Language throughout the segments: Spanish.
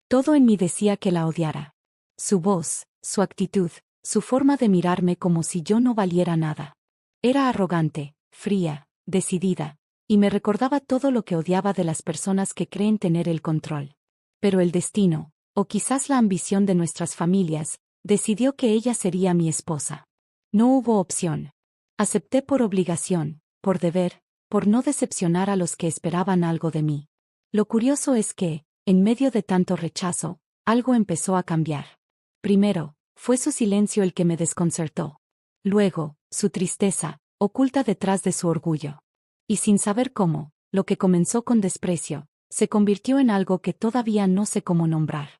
Todo en mí decía que la odiara. Su voz, su actitud, su forma de mirarme como si yo no valiera nada. Era arrogante, fría, decidida, y me recordaba todo lo que odiaba de las personas que creen tener el control. Pero el destino, o quizás la ambición de nuestras familias, decidió que ella sería mi esposa. No hubo opción. Acepté por obligación, por deber, por no decepcionar a los que esperaban algo de mí. Lo curioso es que, en medio de tanto rechazo, algo empezó a cambiar. Primero, fue su silencio el que me desconcertó. Luego, su tristeza, oculta detrás de su orgullo. Y sin saber cómo, lo que comenzó con desprecio, se convirtió en algo que todavía no sé cómo nombrar.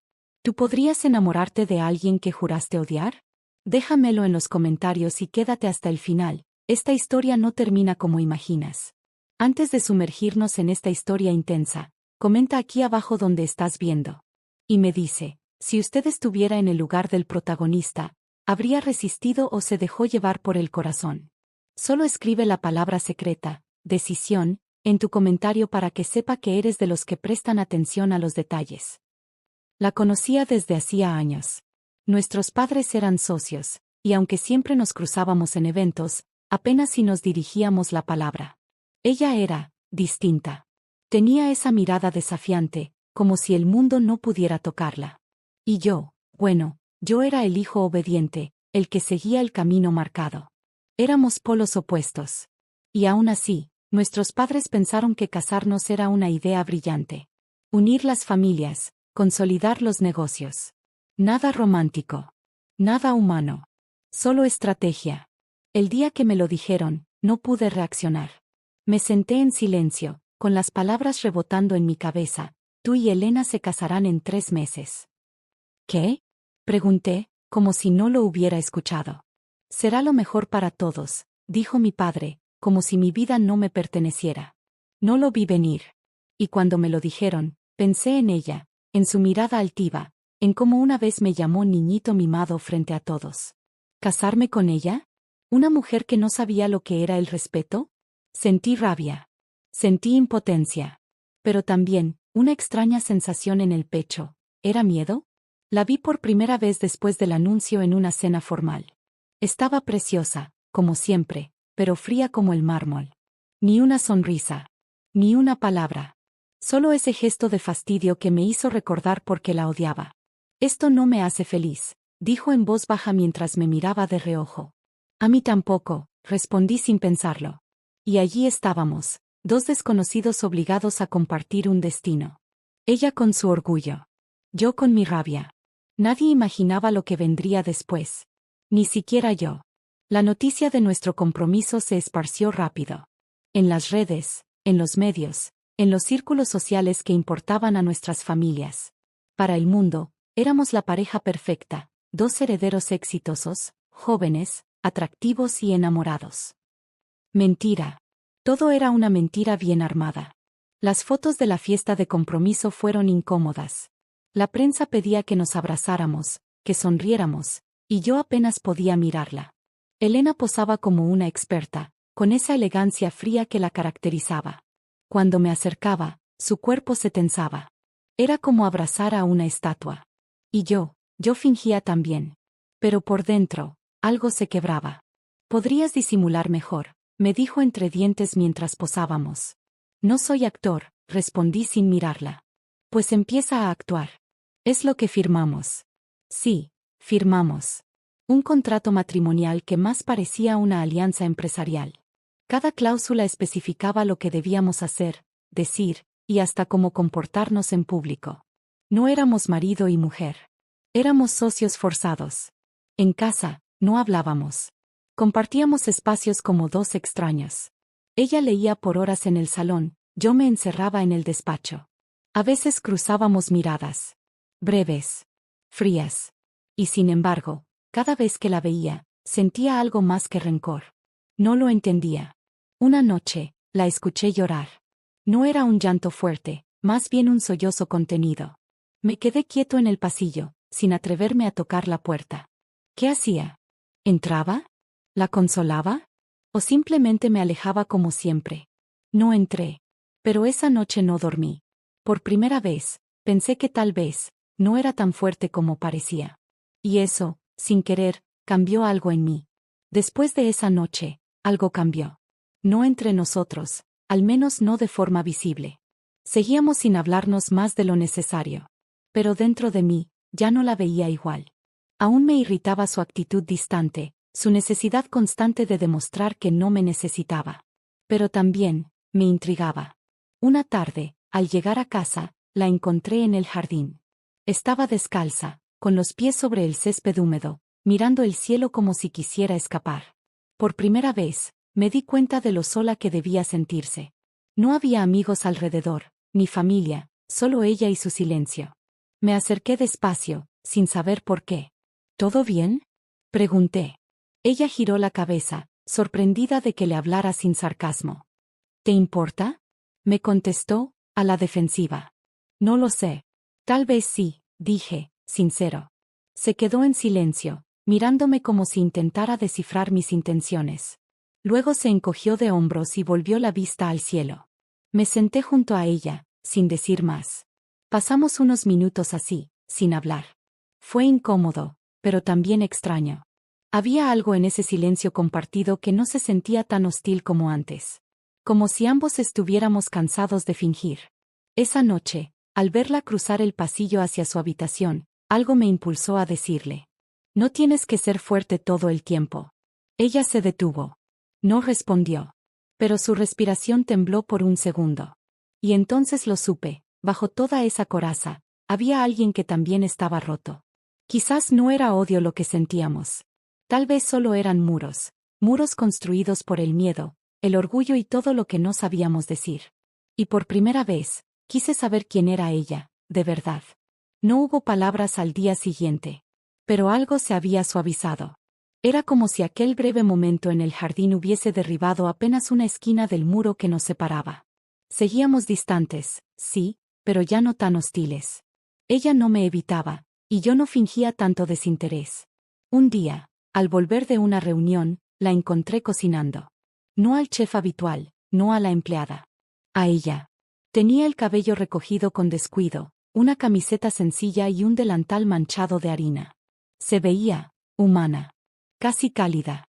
¿Tú podrías enamorarte de alguien que juraste odiar? Déjamelo en los comentarios y quédate hasta el final. Esta historia no termina como imaginas. Antes de sumergirnos en esta historia intensa, comenta aquí abajo donde estás viendo. Y me dice, si usted estuviera en el lugar del protagonista, ¿habría resistido o se dejó llevar por el corazón? Solo escribe la palabra secreta, decisión, en tu comentario para que sepa que eres de los que prestan atención a los detalles. La conocía desde hacía años. Nuestros padres eran socios, y aunque siempre nos cruzábamos en eventos, apenas si nos dirigíamos la palabra. Ella era, distinta. Tenía esa mirada desafiante, como si el mundo no pudiera tocarla. Y yo, bueno, yo era el hijo obediente, el que seguía el camino marcado. Éramos polos opuestos. Y aún así, nuestros padres pensaron que casarnos era una idea brillante. Unir las familias, consolidar los negocios. Nada romántico. Nada humano. Solo estrategia. El día que me lo dijeron, no pude reaccionar. Me senté en silencio, con las palabras rebotando en mi cabeza. Tú y Elena se casarán en 3 meses. ¿Qué? Pregunté, como si no lo hubiera escuchado. Será lo mejor para todos, dijo mi padre, como si mi vida no me perteneciera. No lo vi venir. Y cuando me lo dijeron, pensé en ella, en su mirada altiva, en cómo una vez me llamó niñito mimado frente a todos. ¿Casarme con ella? ¿Una mujer que no sabía lo que era el respeto? Sentí rabia. Sentí impotencia. Pero también, una extraña sensación en el pecho. ¿Era miedo? La vi por primera vez después del anuncio en una cena formal. Estaba preciosa, como siempre, pero fría como el mármol. Ni una sonrisa. Ni una palabra. Solo ese gesto de fastidio que me hizo recordar por qué la odiaba. Esto no me hace feliz, dijo en voz baja mientras me miraba de reojo. A mí tampoco, respondí sin pensarlo. Y allí estábamos, 2 desconocidos obligados a compartir un destino. Ella con su orgullo. Yo con mi rabia. Nadie imaginaba lo que vendría después. Ni siquiera yo. La noticia de nuestro compromiso se esparció rápido. En las redes, en los medios, en los círculos sociales que importaban a nuestras familias. Para el mundo, éramos la pareja perfecta, 2 herederos exitosos, jóvenes, atractivos y enamorados. Mentira. Todo era una mentira bien armada. Las fotos de la fiesta de compromiso fueron incómodas. La prensa pedía que nos abrazáramos, que sonriéramos, y yo apenas podía mirarla. Elena posaba como una experta, con esa elegancia fría que la caracterizaba. Cuando me acercaba, su cuerpo se tensaba. Era como abrazar a una estatua. Y yo fingía también. Pero por dentro, algo se quebraba. Podrías disimular mejor, me dijo entre dientes mientras posábamos. No soy actor, respondí sin mirarla. Pues empieza a actuar. Es lo que firmamos. Sí, firmamos. Un contrato matrimonial que más parecía una alianza empresarial. Cada cláusula especificaba lo que debíamos hacer, decir, y hasta cómo comportarnos en público. No éramos marido y mujer. Éramos socios forzados. En casa, no hablábamos. Compartíamos espacios como 2 extraños. Ella leía por horas en el salón, yo me encerraba en el despacho. A veces cruzábamos miradas. Breves. Frías. Y sin embargo, cada vez que la veía, sentía algo más que rencor. No lo entendía. Una noche, la escuché llorar. No era un llanto fuerte, más bien un sollozo contenido. Me quedé quieto en el pasillo, sin atreverme a tocar la puerta. ¿Qué hacía? ¿Entraba? ¿La consolaba? ¿O simplemente me alejaba como siempre? No entré. Pero esa noche no dormí. Por primera vez, pensé que tal vez, no era tan fuerte como parecía. Y eso, sin querer, cambió algo en mí. Después de esa noche, algo cambió. No entre nosotros, al menos no de forma visible. Seguíamos sin hablarnos más de lo necesario. Pero dentro de mí, ya no la veía igual. Aún me irritaba su actitud distante, su necesidad constante de demostrar que no me necesitaba. Pero también, me intrigaba. Una tarde, al llegar a casa, la encontré en el jardín. Estaba descalza, con los pies sobre el césped húmedo, mirando el cielo como si quisiera escapar. Por primera vez, me di cuenta de lo sola que debía sentirse. No había amigos alrededor, ni familia, solo ella y su silencio. Me acerqué despacio, sin saber por qué. ¿Todo bien?, pregunté. Ella giró la cabeza, sorprendida de que le hablara sin sarcasmo. ¿Te importa?, me contestó, a la defensiva. No lo sé. Tal vez sí, dije, sincero. Se quedó en silencio, mirándome como si intentara descifrar mis intenciones. Luego se encogió de hombros y volvió la vista al cielo. Me senté junto a ella, sin decir más. Pasamos unos minutos así, sin hablar. Fue incómodo, pero también extraño. Había algo en ese silencio compartido que no se sentía tan hostil como antes. Como si ambos estuviéramos cansados de fingir. Esa noche, al verla cruzar el pasillo hacia su habitación, algo me impulsó a decirle: no tienes que ser fuerte todo el tiempo. Ella se detuvo. No respondió. Pero su respiración tembló por un segundo. Y entonces lo supe, bajo toda esa coraza, había alguien que también estaba roto. Quizás no era odio lo que sentíamos. Tal vez solo eran muros, muros construidos por el miedo, el orgullo y todo lo que no sabíamos decir. Y por primera vez, quise saber quién era ella, de verdad. No hubo palabras al día siguiente. Pero algo se había suavizado. Era como si aquel breve momento en el jardín hubiese derribado apenas una esquina del muro que nos separaba. Seguíamos distantes, sí, pero ya no tan hostiles. Ella no me evitaba, y yo no fingía tanto desinterés. Un día, al volver de una reunión, la encontré cocinando. No al chef habitual, no a la empleada. A ella. Tenía el cabello recogido con descuido, una camiseta sencilla y un delantal manchado de harina. Se veía humana. Casi cálida.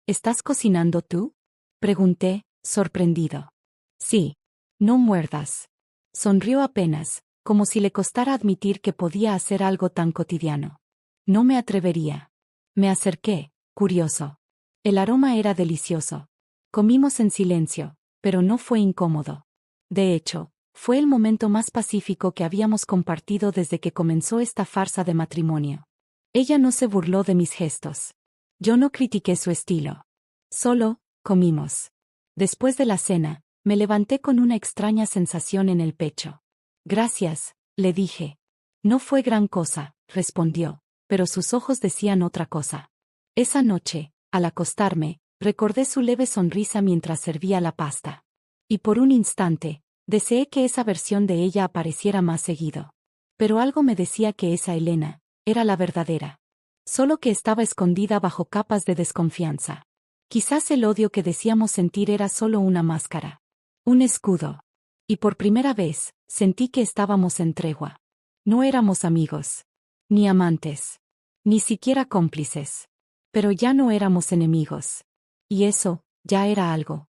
¿Estás cocinando tú?, pregunté, sorprendido. Sí. No muerdas. Sonrió apenas, como si le costara admitir que podía hacer algo tan cotidiano. No me atrevería. Me acerqué, curioso. El aroma era delicioso. Comimos en silencio, pero no fue incómodo. De hecho, fue el momento más pacífico que habíamos compartido desde que comenzó esta farsa de matrimonio. Ella no se burló de mis gestos. Yo no critiqué su estilo. Solo, comimos. Después de la cena, me levanté con una extraña sensación en el pecho. Gracias, le dije. No fue gran cosa, respondió, pero sus ojos decían otra cosa. Esa noche, al acostarme, recordé su leve sonrisa mientras servía la pasta. Y por un instante, deseé que esa versión de ella apareciera más seguido. Pero algo me decía que esa Elena era la verdadera. Solo que estaba escondida bajo capas de desconfianza. Quizás el odio que decíamos sentir era solo una máscara. Un escudo. Y por primera vez, sentí que estábamos en tregua. No éramos amigos. Ni amantes. Ni siquiera cómplices. Pero ya no éramos enemigos. Y eso, ya era algo.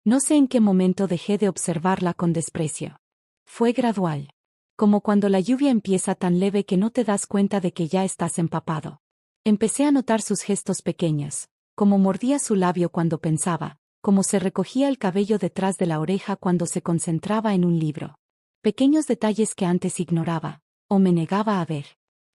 No sé en qué momento dejé de observarla con desprecio. Fue gradual. Como cuando la lluvia empieza tan leve que no te das cuenta de que ya estás empapado. Empecé a notar sus gestos pequeños, como mordía su labio cuando pensaba, como se recogía el cabello detrás de la oreja cuando se concentraba en un libro. Pequeños detalles que antes ignoraba, o me negaba a ver.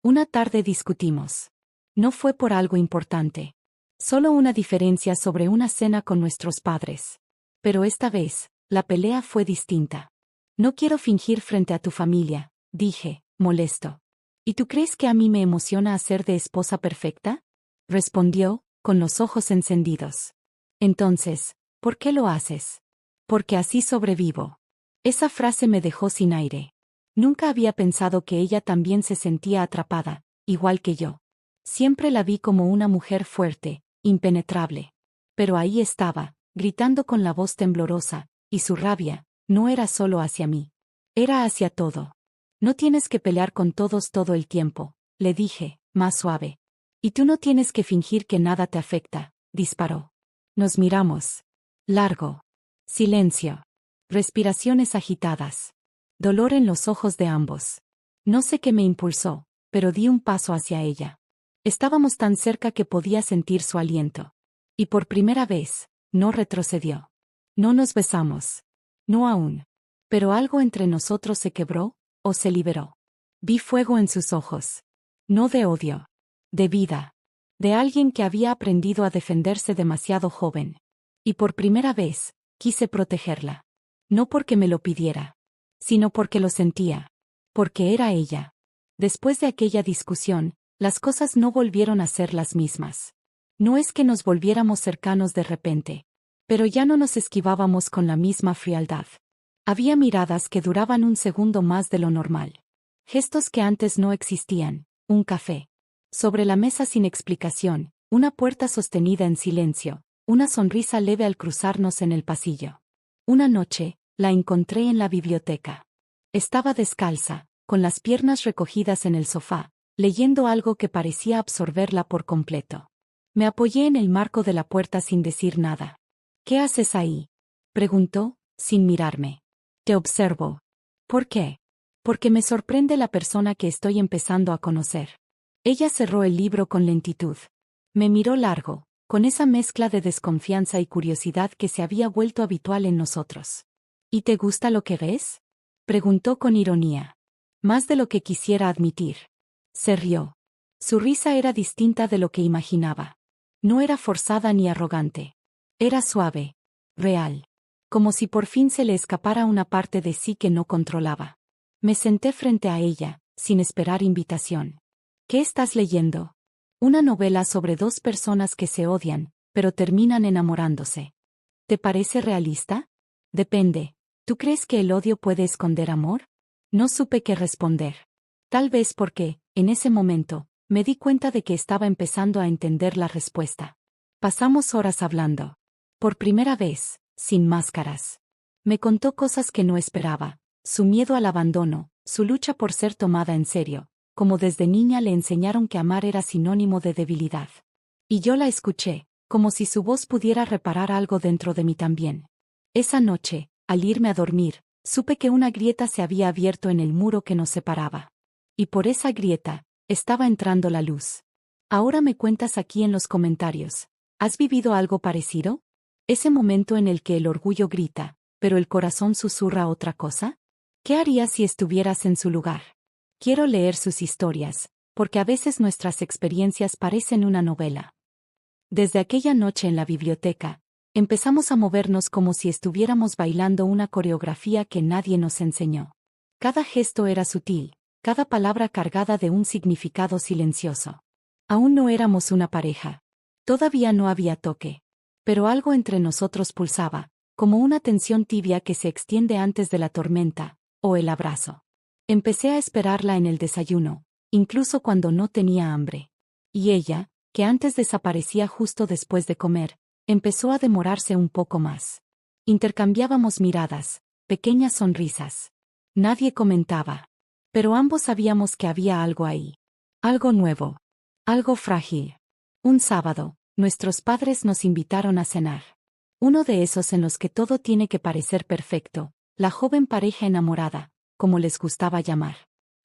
Una tarde discutimos. No fue por algo importante. Solo una diferencia sobre una cena con nuestros padres. Pero esta vez, la pelea fue distinta. No quiero fingir frente a tu familia, dije, molesto. ¿Y tú crees que a mí me emociona hacer de esposa perfecta?, respondió, con los ojos encendidos. Entonces, ¿por qué lo haces? Porque así sobrevivo. Esa frase me dejó sin aire. Nunca había pensado que ella también se sentía atrapada, igual que yo. Siempre la vi como una mujer fuerte, impenetrable. Pero ahí estaba, gritando con la voz temblorosa, y su rabia no era solo hacia mí. Era hacia todo. No tienes que pelear con todos todo el tiempo, le dije, más suave. Y tú no tienes que fingir que nada te afecta, disparó. Nos miramos. Largo. Silencio. Respiraciones agitadas. Dolor en los ojos de ambos. No sé qué me impulsó, pero di un paso hacia ella. Estábamos tan cerca que podía sentir su aliento. Y por primera vez, no retrocedió. No nos besamos. No aún. Pero algo entre nosotros se quebró, o se liberó. Vi fuego en sus ojos. No de odio. De vida. De alguien que había aprendido a defenderse demasiado joven. Y por primera vez, quise protegerla. No porque me lo pidiera, sino porque lo sentía. Porque era ella. Después de aquella discusión, las cosas no volvieron a ser las mismas. No es que nos volviéramos cercanos de repente. Pero ya no nos esquivábamos con la misma frialdad. Había miradas que duraban un segundo más de lo normal. Gestos que antes no existían. Un café. Sobre la mesa sin explicación, una puerta sostenida en silencio, una sonrisa leve al cruzarnos en el pasillo. Una noche, la encontré en la biblioteca. Estaba descalza, con las piernas recogidas en el sofá, leyendo algo que parecía absorberla por completo. Me apoyé en el marco de la puerta sin decir nada. ¿Qué haces ahí?, preguntó, sin mirarme. Te observo. ¿Por qué? Porque me sorprende la persona que estoy empezando a conocer. Ella cerró el libro con lentitud. Me miró largo, con esa mezcla de desconfianza y curiosidad que se había vuelto habitual en nosotros. ¿Y te gusta lo que ves?, preguntó con ironía. Más de lo que quisiera admitir. Se rió. Su risa era distinta de lo que imaginaba. No era forzada ni arrogante. Era suave. Real. Como si por fin se le escapara una parte de sí que no controlaba. Me senté frente a ella, sin esperar invitación. ¿Qué estás leyendo? Una novela sobre dos personas que se odian, pero terminan enamorándose. ¿Te parece realista? Depende. ¿Tú crees que el odio puede esconder amor? No supe qué responder. Tal vez porque, en ese momento, me di cuenta de que estaba empezando a entender la respuesta. Pasamos horas hablando. Por primera vez, sin máscaras. Me contó cosas que no esperaba, su miedo al abandono, su lucha por ser tomada en serio, como desde niña le enseñaron que amar era sinónimo de debilidad. Y yo la escuché, como si su voz pudiera reparar algo dentro de mí también. Esa noche, al irme a dormir, supe que una grieta se había abierto en el muro que nos separaba. Y por esa grieta, estaba entrando la luz. Ahora me cuentas aquí en los comentarios. ¿Has vivido algo parecido? Ese momento en el que el orgullo grita, pero el corazón susurra otra cosa. ¿Qué harías si estuvieras en su lugar? Quiero leer sus historias, porque a veces nuestras experiencias parecen una novela. Desde aquella noche en la biblioteca, empezamos a movernos como si estuviéramos bailando una coreografía que nadie nos enseñó. Cada gesto era sutil, cada palabra cargada de un significado silencioso. Aún no éramos una pareja. Todavía no había toque. Pero algo entre nosotros pulsaba, como una tensión tibia que se extiende antes de la tormenta, o el abrazo. Empecé a esperarla en el desayuno, incluso cuando no tenía hambre. Y ella, que antes desaparecía justo después de comer, empezó a demorarse un poco más. Intercambiábamos miradas, pequeñas sonrisas. Nadie comentaba. Pero ambos sabíamos que había algo ahí. Algo nuevo. Algo frágil. Un sábado, nuestros padres nos invitaron a cenar. Uno de esos en los que todo tiene que parecer perfecto, la joven pareja enamorada, como les gustaba llamar.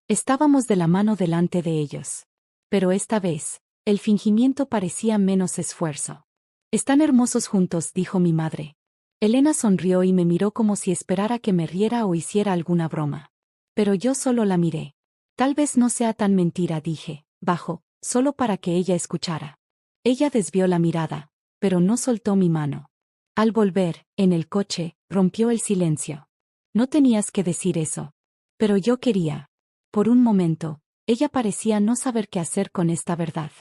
Estábamos de la mano delante de ellos. Pero esta vez, el fingimiento parecía menos esfuerzo. Están hermosos juntos, dijo mi madre. Elena sonrió y me miró como si esperara que me riera o hiciera alguna broma. Pero yo solo la miré. Tal vez no sea tan mentira, dije, bajo, solo para que ella escuchara. Ella desvió la mirada, pero no soltó mi mano. Al volver, en el coche, rompió el silencio. No tenías que decir eso. Pero yo quería. Por un momento, ella parecía no saber qué hacer con esta verdad.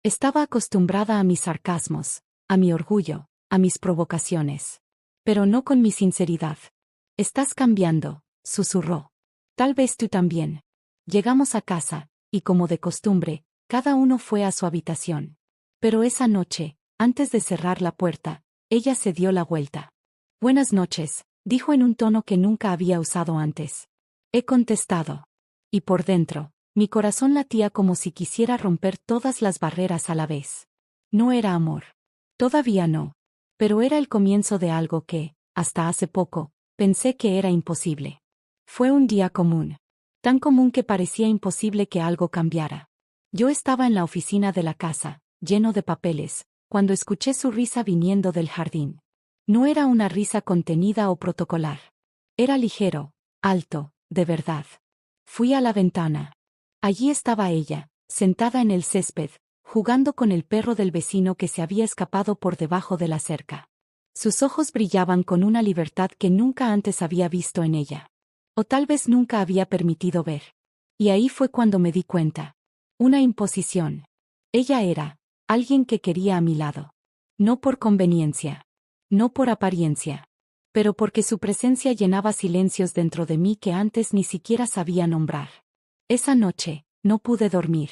Estaba acostumbrada a mis sarcasmos, a mi orgullo, a mis provocaciones. Pero no con mi sinceridad. Estás cambiando, susurró. Tal vez tú también. Llegamos a casa, y como de costumbre, cada uno fue a su habitación. Pero esa noche, antes de cerrar la puerta, ella se dio la vuelta. Buenas noches, dijo en un tono que nunca había usado antes. He contestado. Y por dentro, mi corazón latía como si quisiera romper todas las barreras a la vez. No era amor. Todavía no. Pero era el comienzo de algo que, hasta hace poco, pensé que era imposible. Fue un día común. Tan común que parecía imposible que algo cambiara. Yo estaba en la oficina de la casa, lleno de papeles, cuando escuché su risa viniendo del jardín. No era una risa contenida o protocolar. Era ligero, alto, de verdad. Fui a la ventana. Allí estaba ella, sentada en el césped, jugando con el perro del vecino que se había escapado por debajo de la cerca. Sus ojos brillaban con una libertad que nunca antes había visto en ella. O tal vez nunca había permitido ver. Y ahí fue cuando me di cuenta. Una imposición. Ella era alguien que quería a mi lado. No por conveniencia. No por apariencia. Pero porque su presencia llenaba silencios dentro de mí que antes ni siquiera sabía nombrar. Esa noche, no pude dormir.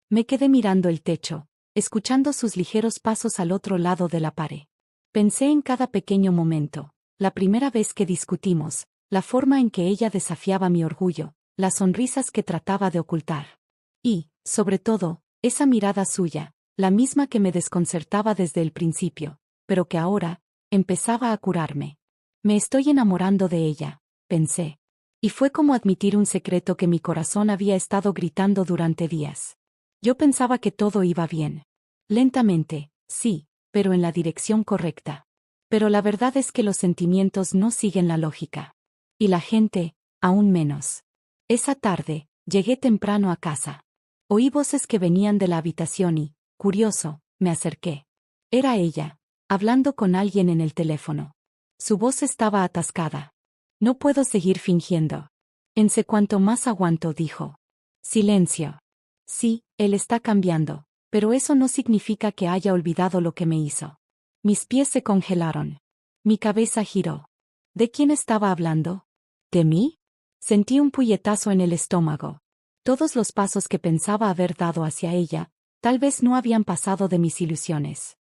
Me quedé mirando el techo, escuchando sus ligeros pasos al otro lado de la pared. Pensé en cada pequeño momento, la primera vez que discutimos, la forma en que ella desafiaba mi orgullo, las sonrisas que trataba de ocultar. Y, sobre todo, esa mirada suya, la misma que me desconcertaba desde el principio, pero que ahora, empezaba a curarme. Me estoy enamorando de ella, pensé. Y fue como admitir un secreto que mi corazón había estado gritando durante días. Yo pensaba que todo iba bien. Lentamente, sí, pero en la dirección correcta. Pero la verdad es que los sentimientos no siguen la lógica. Y la gente, aún menos. Esa tarde, llegué temprano a casa. Oí voces que venían de la habitación y, curioso, me acerqué. Era ella, hablando con alguien en el teléfono. Su voz estaba atascada. No puedo seguir fingiendo. En sé cuánto más aguanto, dijo. Silencio. Sí, él está cambiando, pero eso no significa que haya olvidado lo que me hizo. Mis pies se congelaron. Mi cabeza giró. ¿De quién estaba hablando? ¿De mí? Sentí un puñetazo en el estómago. Todos los pasos que pensaba haber dado hacia ella, tal vez no habían pasado de mis ilusiones.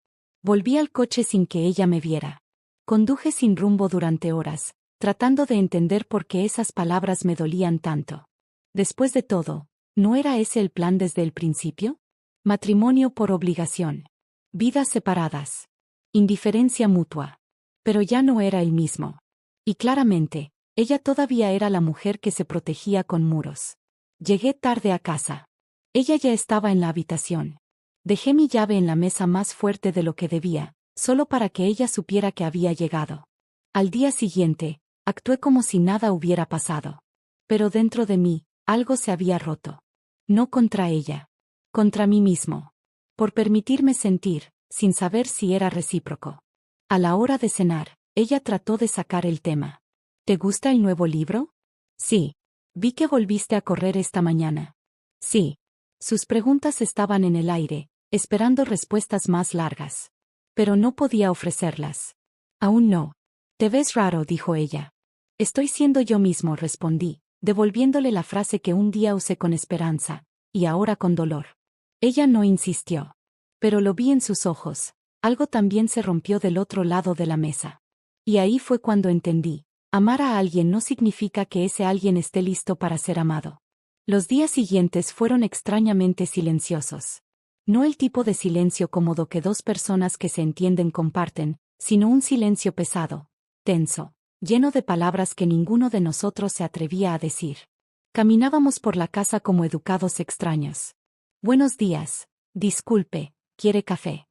Volví al coche sin que ella me viera. Conduje sin rumbo durante horas, tratando de entender por qué esas palabras me dolían tanto. Después de todo, ¿no era ese el plan desde el principio? Matrimonio por obligación. Vidas separadas. Indiferencia mutua. Pero ya no era el mismo. Y claramente, ella todavía era la mujer que se protegía con muros. Llegué tarde a casa. Ella ya estaba en la habitación. Dejé mi llave en la mesa más fuerte de lo que debía, solo para que ella supiera que había llegado. Al día siguiente, actué como si nada hubiera pasado. Pero dentro de mí, algo se había roto. No contra ella. Contra mí mismo. Por permitirme sentir, sin saber si era recíproco. A la hora de cenar, ella trató de sacar el tema. ¿Te gusta el nuevo libro? Sí. Vi que volviste a correr esta mañana. Sí. Sus preguntas estaban en el aire, esperando respuestas más largas. Pero no podía ofrecerlas. Aún no. Te ves raro, dijo ella. Estoy siendo yo mismo, respondí, devolviéndole la frase que un día usé con esperanza, y ahora con dolor. Ella no insistió. Pero lo vi en sus ojos, algo también se rompió del otro lado de la mesa. Y ahí fue cuando entendí, amar a alguien no significa que ese alguien esté listo para ser amado. Los días siguientes fueron extrañamente silenciosos. No el tipo de silencio cómodo que dos personas que se entienden comparten, sino un silencio pesado, tenso, lleno de palabras que ninguno de nosotros se atrevía a decir. Caminábamos por la casa como educados extraños. Buenos días, disculpe, ¿quiere café?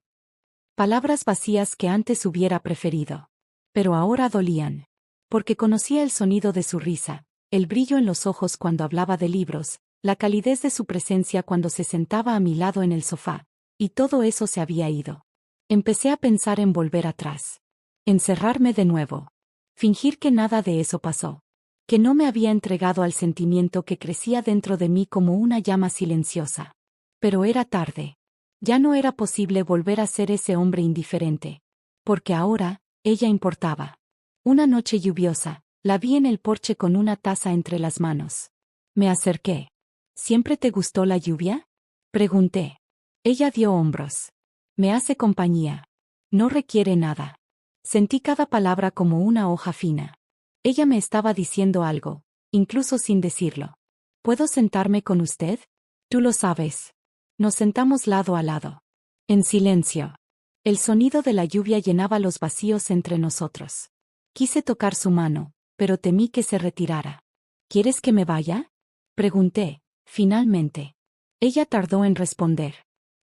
Palabras vacías que antes hubiera preferido. Pero ahora dolían. Porque conocía el sonido de su risa, el brillo en los ojos cuando hablaba de libros, la calidez de su presencia cuando se sentaba a mi lado en el sofá, y todo eso se había ido. Empecé a pensar en volver atrás. Encerrarme de nuevo. Fingir que nada de eso pasó. Que no me había entregado al sentimiento que crecía dentro de mí como una llama silenciosa. Pero era tarde. Ya no era posible volver a ser ese hombre indiferente. Porque ahora, ella importaba. Una noche lluviosa, la vi en el porche con una taza entre las manos. Me acerqué. ¿Siempre te gustó la lluvia? Pregunté. Ella dio hombros. Me hace compañía. No requiere nada. Sentí cada palabra como una hoja fina. Ella me estaba diciendo algo, incluso sin decirlo. ¿Puedo sentarme con usted? Tú lo sabes. Nos sentamos lado a lado. En silencio. El sonido de la lluvia llenaba los vacíos entre nosotros. Quise tocar su mano, pero temí que se retirara. ¿Quieres que me vaya? Pregunté, finalmente. Ella tardó en responder.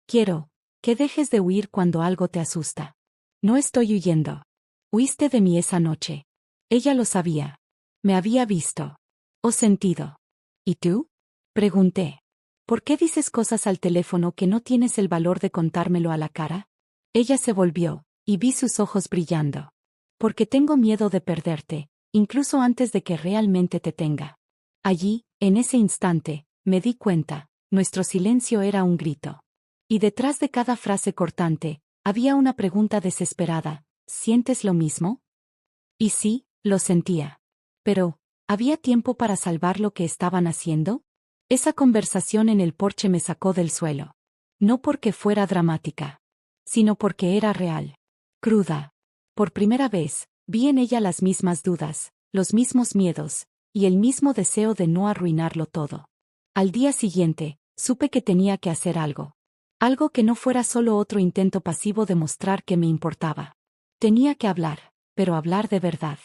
Quiero que dejes de huir cuando algo te asusta. No estoy huyendo. Huiste de mí esa noche. Ella lo sabía. Me había visto. O sentido. ¿Y tú? Pregunté. ¿Por qué dices cosas al teléfono que no tienes el valor de contármelo a la cara? Ella se volvió, y vi sus ojos brillando. Porque tengo miedo de perderte, incluso antes de que realmente te tenga. Allí, en ese instante, me di cuenta, nuestro silencio era un grito. Y detrás de cada frase cortante, había una pregunta desesperada, ¿sientes lo mismo? Y sí, lo sentía. Pero, ¿había tiempo para salvar lo que estaban haciendo? Esa conversación en el porche me sacó del suelo. No porque fuera dramática, sino porque era real. Cruda. Por primera vez, vi en ella las mismas dudas, los mismos miedos, y el mismo deseo de no arruinarlo todo. Al día siguiente, supe que tenía que hacer algo. Algo que no fuera solo otro intento pasivo de mostrar que me importaba. Tenía que hablar, pero hablar de verdad.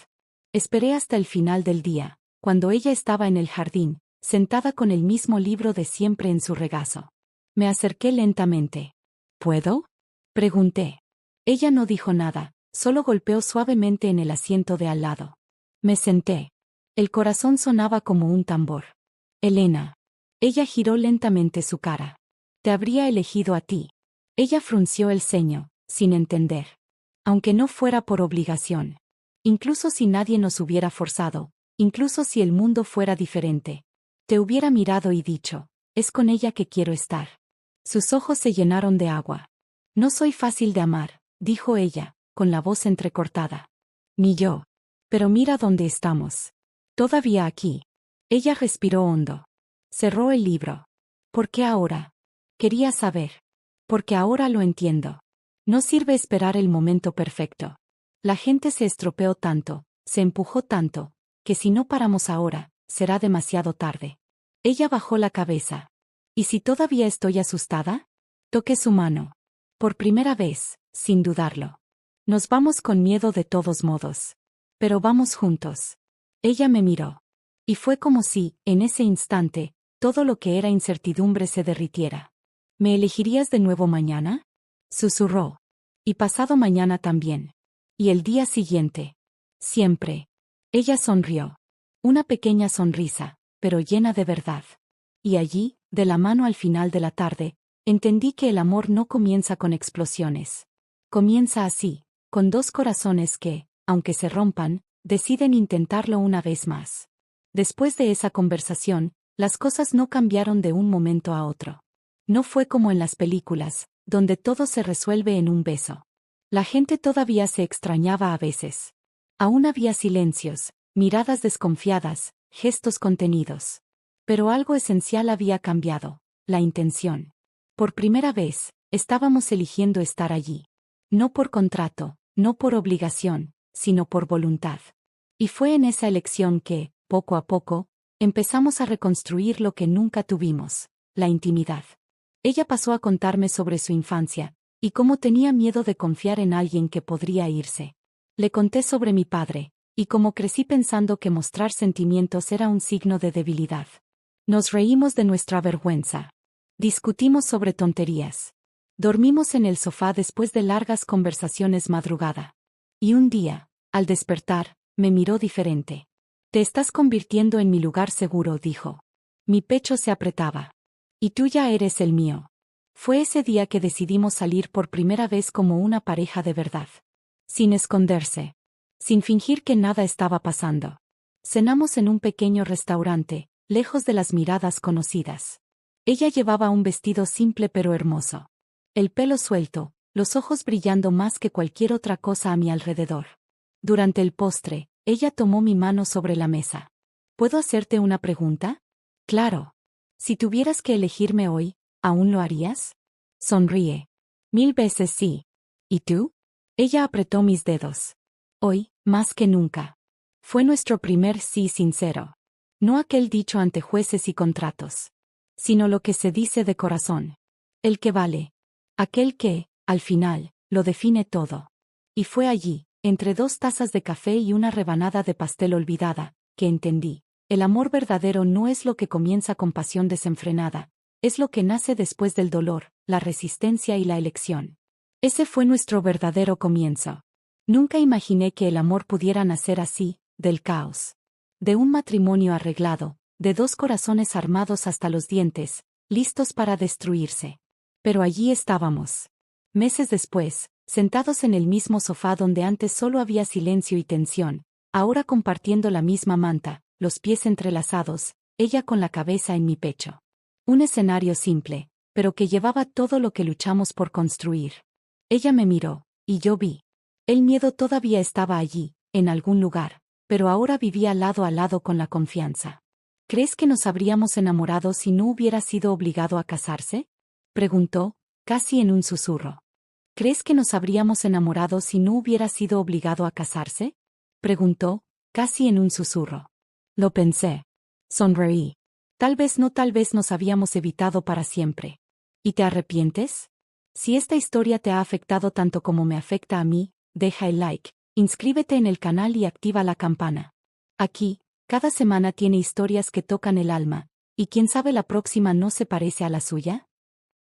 Esperé hasta el final del día, cuando ella estaba en el jardín, sentada con el mismo libro de siempre en su regazo. Me acerqué lentamente. ¿Puedo? Pregunté. Ella no dijo nada, solo golpeó suavemente en el asiento de al lado. Me senté. El corazón sonaba como un tambor. Elena. Ella giró lentamente su cara. Te habría elegido a ti. Ella frunció el ceño, sin entender. Aunque no fuera por obligación. Incluso si nadie nos hubiera forzado, incluso si el mundo fuera diferente. Te hubiera mirado y dicho, es con ella que quiero estar. Sus ojos se llenaron de agua. No soy fácil de amar, dijo ella, con la voz entrecortada. Ni yo. Pero mira dónde estamos. Todavía aquí. Ella respiró hondo. Cerró el libro. ¿Por qué ahora? Quería saber. Porque ahora lo entiendo. No sirve esperar el momento perfecto. La gente se estropeó tanto, se empujó tanto, que si no paramos ahora, será demasiado tarde. Ella bajó la cabeza. ¿Y si todavía estoy asustada? Toqué su mano. Por primera vez, sin dudarlo. Nos vamos con miedo de todos modos. Pero vamos juntos. Ella me miró. Y fue como si, en ese instante, todo lo que era incertidumbre se derritiera. ¿Me elegirías de nuevo mañana? Susurró. Y pasado mañana también. Y el día siguiente. Siempre. Ella sonrió. Una pequeña sonrisa, pero llena de verdad. Y allí, de la mano al final de la tarde, entendí que el amor no comienza con explosiones. Comienza así, con dos corazones que, aunque se rompan, deciden intentarlo una vez más. Después de esa conversación, las cosas no cambiaron de un momento a otro. No fue como en las películas, donde todo se resuelve en un beso. La gente todavía se extrañaba a veces. Aún había silencios, miradas desconfiadas, gestos contenidos. Pero algo esencial había cambiado, la intención. Por primera vez, estábamos eligiendo estar allí. No por contrato, no por obligación, sino por voluntad. Y fue en esa elección que, poco a poco, empezamos a reconstruir lo que nunca tuvimos, la intimidad. Ella pasó a contarme sobre su infancia, y cómo tenía miedo de confiar en alguien que podría irse. Le conté sobre mi padre, y cómo crecí pensando que mostrar sentimientos era un signo de debilidad. Nos reímos de nuestra vergüenza. Discutimos sobre tonterías. Dormimos en el sofá después de largas conversaciones madrugada. Y un día, al despertar, me miró diferente. Te estás convirtiendo en mi lugar seguro, dijo. Mi pecho se apretaba. Y tú ya eres el mío. Fue ese día que decidimos salir por primera vez como una pareja de verdad. Sin esconderse. Sin fingir que nada estaba pasando. Cenamos en un pequeño restaurante, lejos de las miradas conocidas. Ella llevaba un vestido simple pero hermoso. El pelo suelto, los ojos brillando más que cualquier otra cosa a mi alrededor. Durante el postre, ella tomó mi mano sobre la mesa. ¿Puedo hacerte una pregunta? Claro. Si tuvieras que elegirme hoy, ¿aún lo harías? Sonríe. 1000 veces sí. ¿Y tú? Ella apretó mis dedos. Hoy, más que nunca. Fue nuestro primer sí sincero. No aquel dicho ante jueces y contratos, sino lo que se dice de corazón. El que vale. Aquel que, al final, lo define todo. Y fue allí, entre 2 tazas de café y una rebanada de pastel olvidada, que entendí. El amor verdadero no es lo que comienza con pasión desenfrenada, es lo que nace después del dolor, la resistencia y la elección. Ese fue nuestro verdadero comienzo. Nunca imaginé que el amor pudiera nacer así, del caos. De un matrimonio arreglado, de 2 corazones armados hasta los dientes, listos para destruirse. Pero allí estábamos. Meses después, sentados en el mismo sofá donde antes solo había silencio y tensión, ahora compartiendo la misma manta, los pies entrelazados, ella con la cabeza en mi pecho. Un escenario simple, pero que llevaba todo lo que luchamos por construir. Ella me miró, y yo vi. El miedo todavía estaba allí, en algún lugar, pero ahora vivía lado a lado con la confianza. ¿Crees que nos habríamos enamorado si no hubiera sido obligado a casarse? Preguntó, casi en un susurro. ¿Crees que nos habríamos enamorado si no hubiera sido obligado a casarse? Preguntó, casi en un susurro. Lo pensé. Sonreí. Tal vez nos habíamos evitado para siempre. ¿Y te arrepientes? Si esta historia te ha afectado tanto como me afecta a mí, deja el like, inscríbete en el canal y activa la campana. Aquí, cada semana tiene historias que tocan el alma, y quién sabe la próxima no se parece a la suya.